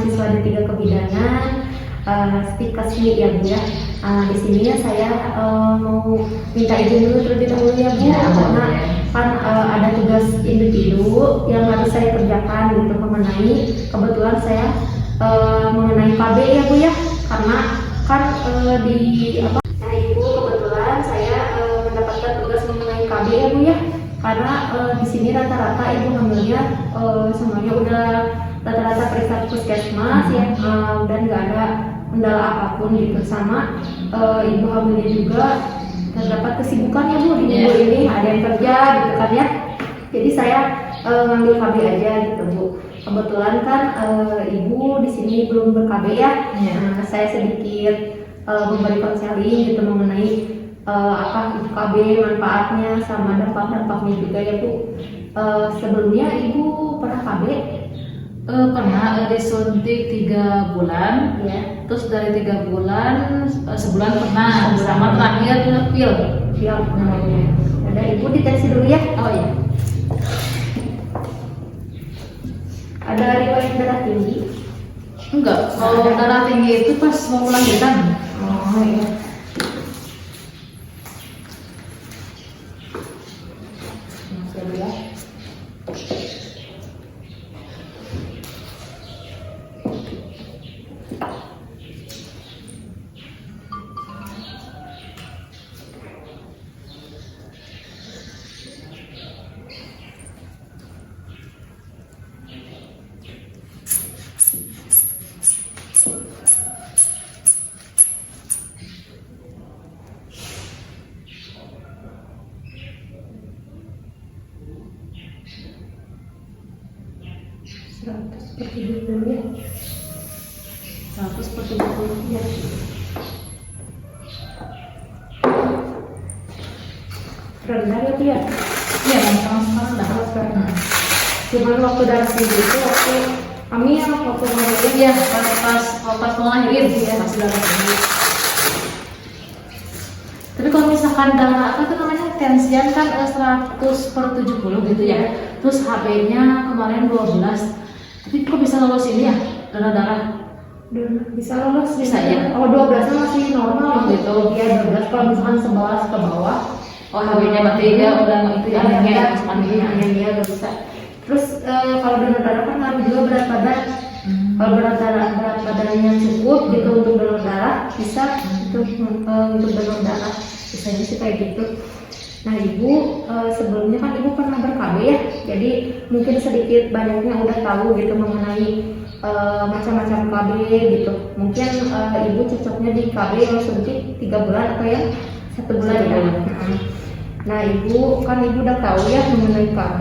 mahasiswa D3 Kebidanan, stip kasih ya Bu ya. Di sini ya saya mau minta izin dulu terlebih dahulu ya Bu, karena kan ada tugas individu yang harus saya kerjakan gitu mengenai kebetulan saya mengenai KB ya Bu ya, karena kan di apa? Nah Ibu kebetulan saya mendapatkan tugas mengenai KB ya Bu ya, karena di sini rata-rata ibu hamilnya semuanya udah rata-rata periksa puskesmas ya, dan nggak ada kendala apapun gitu, sama ibu hamilnya juga terdapat kesibukan ya Bu di minggu ini, ada yang kerja gitu kan ya, jadi saya ngambil KB aja gitu Bu. Kebetulan kan ibu di sini belum ber-KB ya, saya sedikit memberi konseling gitu mengenai apa itu KB, manfaatnya sama dampak-dampaknya juga ya Bu. Sebelumnya ibu pernah KB? Pernah disuntik 3 bulan, Ya. terus dari 3 bulan sebulan pernah, sama terakhir pil. Ya, namanya. Ada ibu deteksi dulu ya. Oh iya. Ada riwayat darah tinggi? Enggak, kalau darah tinggi itu pas mau melahirkan. Oh iya. Masuk ya. Seperti itu ya. 100/70 Ya. Rendah ya Bu ya. Iya, sekarang dah. Sekarang. Cuman waktu darah tinggi itu waktu hamil, waktu melahirkan. Iya, pas mau lahirin ya, masih darah tinggi. Tapi kalau misalkan darah apa tuh namanya tensian kan 100/70 gitu ya. Terus HB-nya kemarin 12. Tapi kok bisa lolos ini ya? Darah-darah. Bisa lolos Bisa ya? Oh 12 masih normal gitu. Iya 12, kalau misalkan 11 ke bawah. Oh, HB-nya berarti ya udah itu ya, ya, anemia. anemia gak bisa. Terus kalau donor darah kan ngaruh juga berat badan. Kalau berat badannya cukup gitu untuk donor darah, bisa untuk donor darah. Biasanya sih kayak gitu. Nah ibu sebelumnya kan ibu pernah ber-KB ya, jadi mungkin sedikit banyaknya udah tahu gitu mengenai macam-macam KB gitu. Mungkin ibu cocoknya di KB yang suntik 3 bulan atau yang 1 bulan ya. Nah ibu udah tahu ya mengenai KB.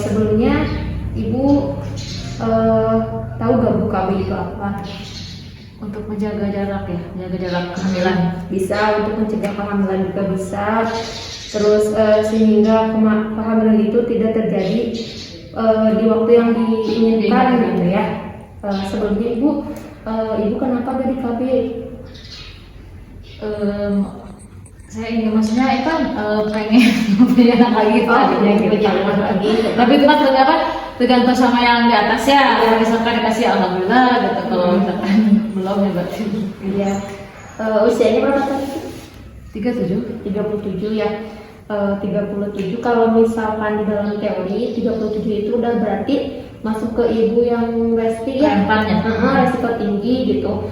Sebelumnya ibu tahu gak Bu KB itu apa? Untuk menjaga jarak ya, menjaga jarak kehamilan. Bisa untuk mencegah kehamilan juga bisa. Terus sehingga kehamilan itu tidak terjadi di waktu yang diinginkan gitu ya. Sebelumnya ibu kenapa gak di KB? Saya ingin maksudnya itu pengen punya anak lagi Pak, Punya anak lagi. tapi itu kan tergantung sama yang di atas ya. Misalkan dikasih alhamdulillah gitu, kalau misalkan belum ya berarti. Iya. Usianya berapa tadi? 37. 37 ya. 37 kalau misalkan di dalam teori 37 itu udah berarti masuk ke ibu yang resti ya. Rentannya. Resiko tinggi gitu.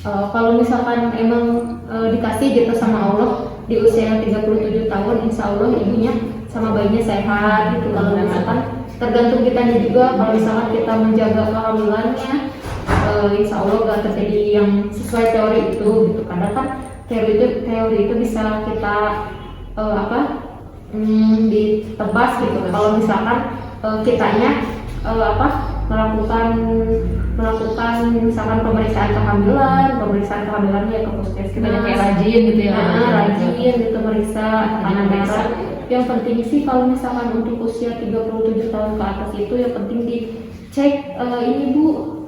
Kalau misalkan emang dikasih gitu sama Allah di usia yang 37 tahun, insya Allah ibunya sama bayinya sehat gitu. Kalau misalkan tergantung kitanya juga, kalau misalkan kita menjaga kehamilannya, insya Allah gak terjadi yang sesuai teori itu gitu. Karena kan teori itu bisa kita ditebas gitu. Kalau misalkan kitanya melakukan misalkan pemeriksaan kehamilannya ke puskesmas, Kita kayak rajin gitu ya. rajin gitu meriksa tekanan darah. Yang penting sih kalau misalkan untuk usia 37 tahun ke atas itu yang penting dicek ini Bu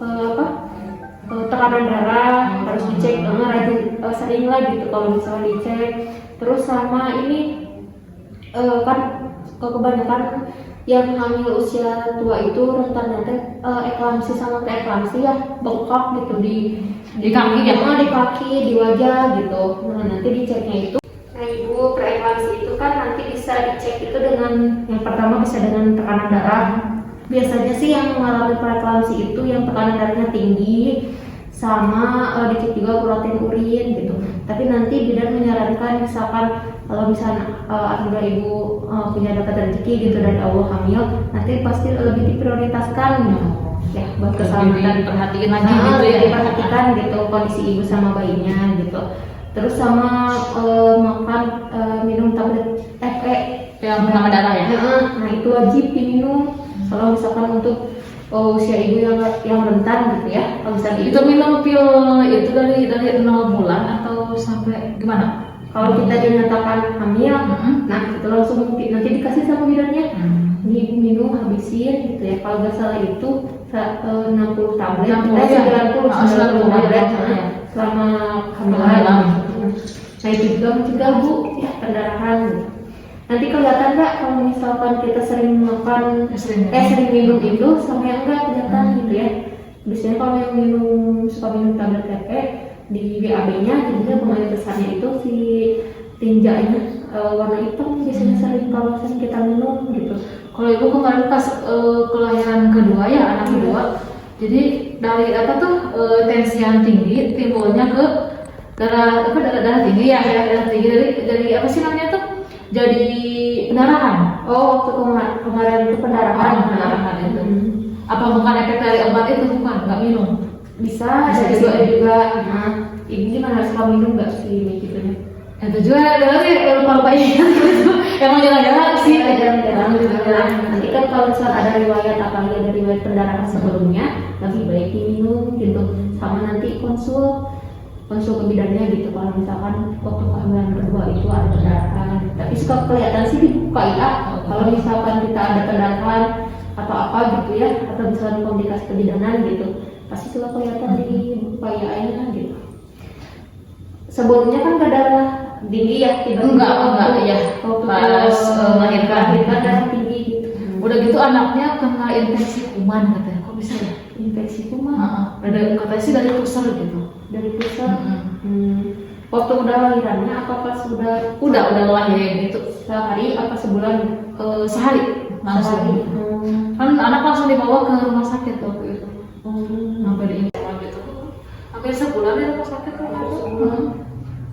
tekanan darah harus dicek rajin, sering lah gitu kalau misalnya dicek. Terus sama ini kan kebanyakan yang hamil usia tua itu rentan nanti eklamsi sama preeklamsi ya, bengkak gitu Di kaki ya? di kaki, di wajah gitu. Nah nanti diceknya itu, nah ibu preeklamsi itu kan nanti bisa dicek itu dengan yang pertama bisa dengan tekanan darah. Biasanya sih yang mengalami preeklamsi itu yang tekanan darahnya tinggi sama dicek juga protein urin gitu. Tapi nanti bidan menyarankan misalkan kalau misalnya apabila ibu punya dapat rezeki gitu dari Allah hamil, nanti pasti lebih diprioritaskan ya buat keselamatan. Diperhatiin lagi gitu ya. Diperhatikan gitu kondisi ibu sama bayinya gitu. Terus sama makan minum tablet FE Yang penambah darah ya. Nah itu wajib diminum kalau misalkan untuk usia ibu yang rentan gitu ya. Kalau misalnya Itu minum pil itu dari 0 bulan atau sampai gimana? kalau kita dinyatakan hamil, nah itu langsung nanti dikasih sama bidannya, ibu minum habisin gitu ya. Kalau nggak salah itu 60 tablet, 90 tablet selama kehamilan. Nah itu juga mencegah bu ya pendarahan. Nanti kelihatan nggak kalau misalkan kita sering makan, sering minum itu sampai enggak kelihatan gitu ya. Biasanya kalau yang suka minum tablet TP di BAB-nya jadinya pemain besarnya itu si tinjanya warna hitam biasanya sering kalau sering kita minum gitu. Kalau ibu kemarin pas kelahiran kedua ya, anak kedua, jadi dari tensi yang tinggi timbulnya ke darah tinggi ya, darah tinggi dari apa sih namanya tuh? Jadi pendarahan. Oh, waktu kemarin itu pendarahan itu. Apa bukan efek dari obat itu? Bukan, nggak minum. Bisa juga. Nah, ibu gimana suka minum nggak sih gitu? Itu juga dari lupa ini emang jarang-jarang sih. Jarang-jarang. Nanti kan kalau misalnya ada riwayat ada riwayat pendarahan sebelumnya, lebih baik diminum gitu. Sama nanti konsul ke bidannya gitu. Kalau misalkan waktu kehamilan kedua itu ada pendarahan, tapi suka kelihatan sih dibuka ya. Kalau misalkan kita ada pendarahan atau apa gitu ya, atau misalnya komplikasi kebidanan gitu, pasti suka kelihatan di bukayaannya gitu. Sebelumnya kan gak darah tinggi ya, tiba-tiba enggak ya. Pas melahirkan darah tinggi gitu. Udah gitu anaknya kena infeksi kuman katanya. Kok bisa ya? Infeksi kuman? Katanya sih dari pusar gitu. Dari pusar? Waktu udah lahirannya apa pas udah lahirin itu sehari apa sebulan? Sehari langsung. Kan anak langsung dibawa ke rumah sakit waktu itu. Sampai di gitu. Hampir sebulan di rumah sakit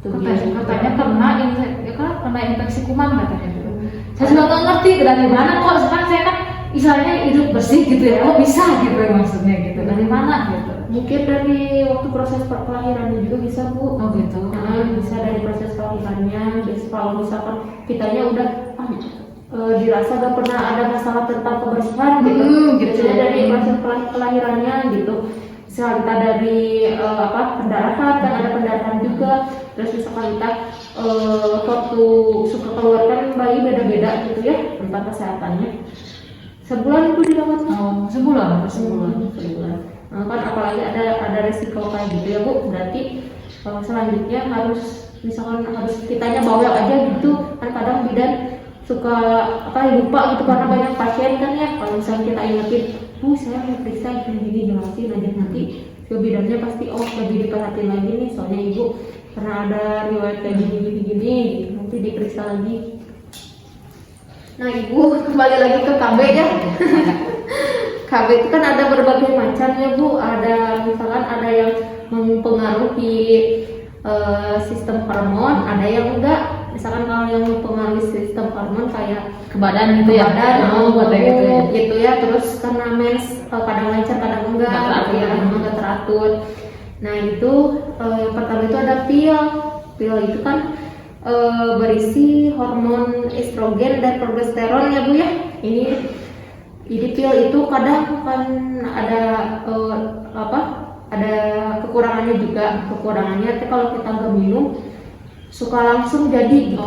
katanya kena infeksi kuman katanya gitu. Saya juga nggak ngerti dari mana kok sekarang saya kan istilahnya hidup bersih gitu ya, kok bisa gitu ya maksudnya gitu, dari mana gitu. Mungkin dari waktu proses kelahirannya juga bisa bu. Oh gitu. Bisa dari proses kelahirannya. Jadi kalau misalkan kitanya udah dirasa gak pernah ada masalah tentang kebersihan gitu. Biasanya dari proses kelahirannya gitu. Misalnya kita dari pendarahan, kan ada pendarahan juga. Terus misalkan kita waktu suka keluarkan bayi beda-beda gitu ya tentang kesehatannya. Sebulan itu dirawat? Sebulan. Nah, kan apalagi ada resiko kayak gitu ya bu. Berarti selanjutnya harus kitanya bawel aja gitu. Kan kadang bidan suka lupa gitu karena banyak pasien kan ya. Kalau misalnya kita ingetin, saya mau periksa gini jelasin aja, nanti ke bidannya pasti lebih diperhatiin lagi nih, soalnya ibu pernah ada riwayat kayak gini, nanti diperiksa lagi. Nah ibu kembali lagi ke KB ya. KB itu kan ada berbagai macam ya bu. Ada misalkan ada yang mempengaruhi sistem hormon, ada yang enggak. Misalkan kalau yang mempengaruhi sistem hormon kayak ke badan gitu ya, gitu ya. Terus karena mens kadang lancar kadang enggak, enggak teratur. Nah itu yang pertama itu ada pil itu kan berisi hormon estrogen dan progesteron ya bu ya. Ini pil itu kadang kan ada ada kekurangannya juga. Kekurangannya kalau kita nggak minum suka langsung jadi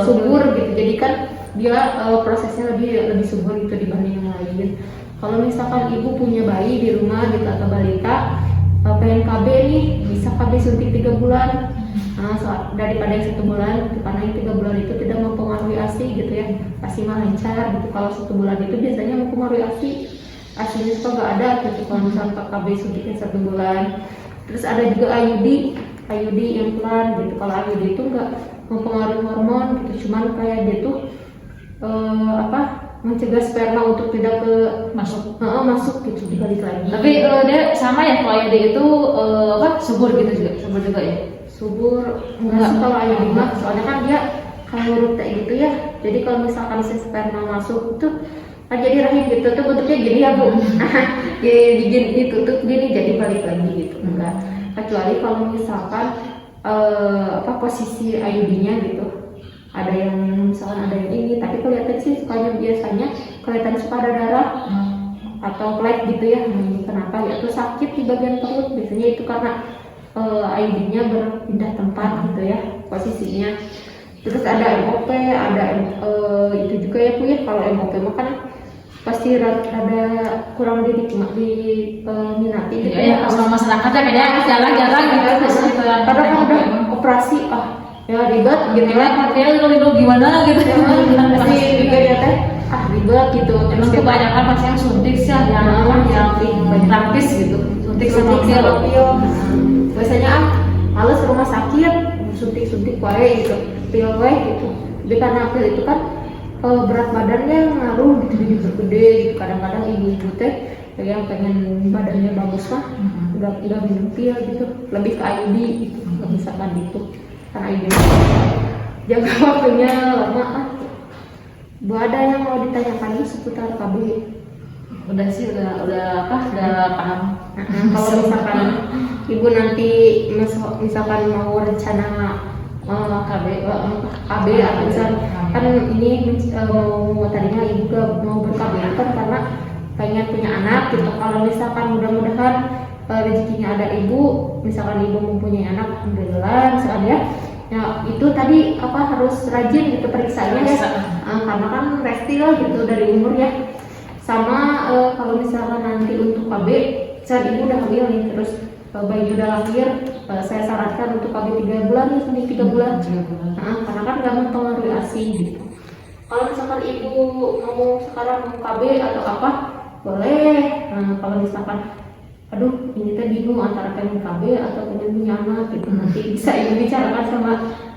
subur gitu. Jadi kan dia prosesnya lebih subur gitu dibanding yang lain. Kalau misalkan ibu punya bayi di rumah gitu atau balita pengen KB nih, bisa KB suntik 3 bulan. Nah, daripada yang 1 bulan gitu, karena yang 3 bulan itu tidak mempengaruhi ASI gitu ya, ASI mah lancar gitu. Kalau 1 bulan itu biasanya mempengaruhi ASI, ASInya suka nggak ada gitu kalau misalnya KB suntiknya 1 bulan. Terus ada juga IUD implan gitu. Kalau IUD itu nggak mempengaruhi hormon gitu, cuman kayak dia tuh mencegah sperma untuk tidak masuk gitu, dibalik lagi. Tapi dia sama ya kalau IUD itu subur juga ya. Subur enggak sih kalau IUD mah, soalnya kan dia kayak huruf T gitu ya. Jadi kalau misalkan si sperma masuk itu jadi rahim gitu tuh bentuknya gini ya Bu. Gini ditutup gini jadi balik lagi gitu. Enggak. Kecuali kalau misalkan posisi IUD-nya gitu. Ada yang misalkan ada yang ini, tapi kelihatan sih biasanya kelihatan suka ada darah atau flek gitu ya. Kenapa ya? Atau sakit di bagian perut, biasanya itu karena IUD-nya berpindah tempat gitu ya posisinya. Terus ada MOP, ada itu juga ya Bu ya. Kalau MOP mah kan pasti ada kurang diminati gitu ya. Sama masyarakat ya kayaknya jarang-jarang gitu. Karena kan udah operasi ya ribet gitu Gimana kayak lu gimana gitu. pasti juga ya teh ribet gitu. Emang kebanyakan pasti yang suntik sih yang praktis gitu. Suntik sama pil. Biasanya males rumah sakit, suntik wae gitu, pil wae gitu. Jadi karena pil itu kan berat badannya ngaruh gitu, jadi bergede gitu. Kadang-kadang ibu-ibu teh yang pengen badannya bagus mah nggak minum pil gitu, lebih ke IUD gitu, nggak misalkan gitu. Karena IUD jaga waktunya lama. Bu, ada yang mau ditanyakan seputar KB? Udah sih udah paham. Kalau misalkan ibu nanti misalkan mau rencana KB atau misal kan ini mau tadinya ibu mau ber-KB kan karena pengen punya anak gitu. Kalau misalkan mudah-mudahan rezekinya ada ibu, misalkan ibu mempunyai anak, alhamdulillah misalnya ya itu tadi harus rajin gitu periksanya ya. Karena kan restil gitu dari umur ya. Sama kalau misalkan nanti untuk KB, saat ibu udah hamil nih, terus bayi udah lahir, saya sarankan untuk KB 3 bulan ya, sampai 3 bulan. Karena kan nggak mempengaruhi ASI gitu. Kalau misalkan ibu mau sekarang mau KB atau apa, boleh. Kalau misalkan, aduh ini teh bingung antara pengen KB atau pengen punya anak gitu, nanti bisa ibu bicarakan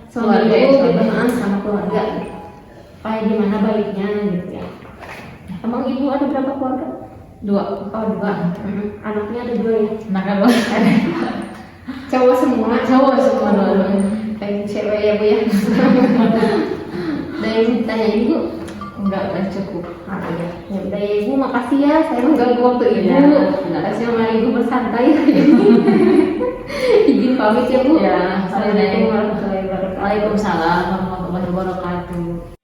sama ibu gitu, sama keluarga gitu. Kayak gimana baliknya gitu ya. Emang ibu ada berapa keluarga? 2. Oh 2. Anaknya ada 2 ya? Anaknya 2. Cowok semua? Cowok semua 2. Kayak cewek ya Bu ya? Dan yang ditanya ibu? Enggak, udah cukup. Ya udah ya ibu, makasih ya, saya mengganggu waktu ibu. Kasih sama ibu bersantai. Izin pamit ya Bu. Ya, Assalamualaikum warahmatullahi wabarakatuh. Waalaikumsalam warahmatullahi wabarakatuh.